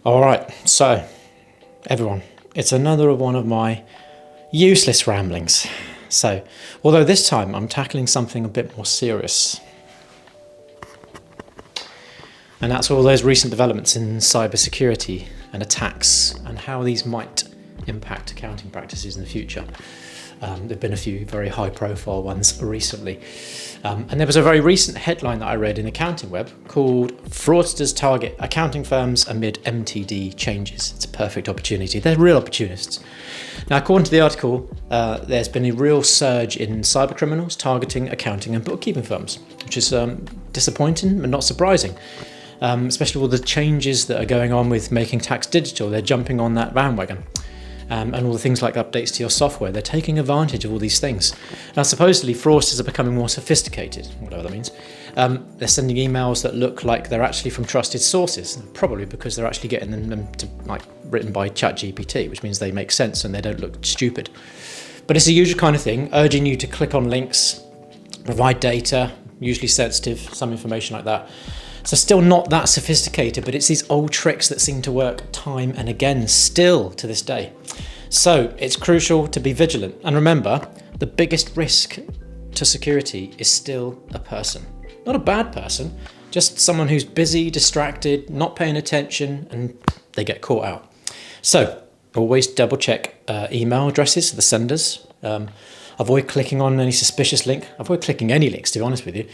All right, so everyone, it's another one of my useless ramblings. So, although this time I'm tackling something a bit more serious. And that's all those recent developments in cybersecurity and attacks and how these might impact accounting practices in the future. There have been a few very high profile ones recently. And there was a very recent headline that I read in Accounting Web called Fraudsters Target Accounting Firms Amid MTD Changes. It's a perfect opportunity. They're real opportunists. Now, according to the article, there's been a real surge in cybercriminals targeting accounting and bookkeeping firms, which is disappointing but not surprising. Especially all the changes that are going on with making tax digital. They're jumping on that bandwagon. And all the things like updates to your software, they're taking advantage of all these things. Now, supposedly, fraudsters are becoming more sophisticated, whatever that means. They're sending emails that look like they're actually from trusted sources, probably because they're actually getting them to, written by ChatGPT, which means they make sense and they don't look stupid. But it's the usual kind of thing, urging you to click on links, provide data, usually sensitive, some information like that. So still not that sophisticated, but it's these old tricks that seem to work time and again, still to this day. So it's crucial to be vigilant. And remember, the biggest risk to security is still a person. Not a bad person, just someone who's busy, distracted, not paying attention, and they get caught out. So always double check email addresses for the senders. Avoid clicking on any suspicious link. Avoid clicking any links, to be honest with you.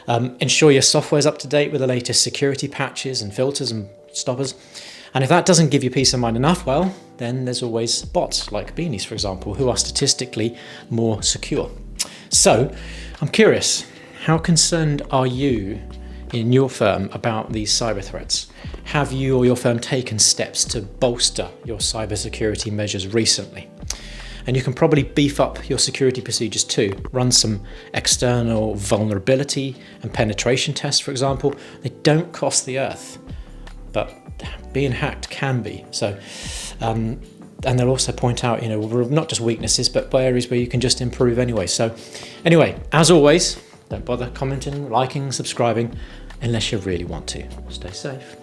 Ensure your software is up to date with the latest security patches and filters and stoppers. And if that doesn't give you peace of mind enough, well, then there's always bots like Beanies, for example, who are statistically more secure. So I'm curious, how concerned are you in your firm about these cyber threats? Have you or your firm taken steps to bolster your cybersecurity measures recently? And you can probably beef up your security procedures too. Run some external vulnerability and penetration tests, for example. They don't cost the earth, but being hacked can be. So, and they'll also point out, not just weaknesses, but areas where you can just improve anyway. So anyway, as always, don't bother commenting, liking, subscribing, unless you really want to. Stay safe.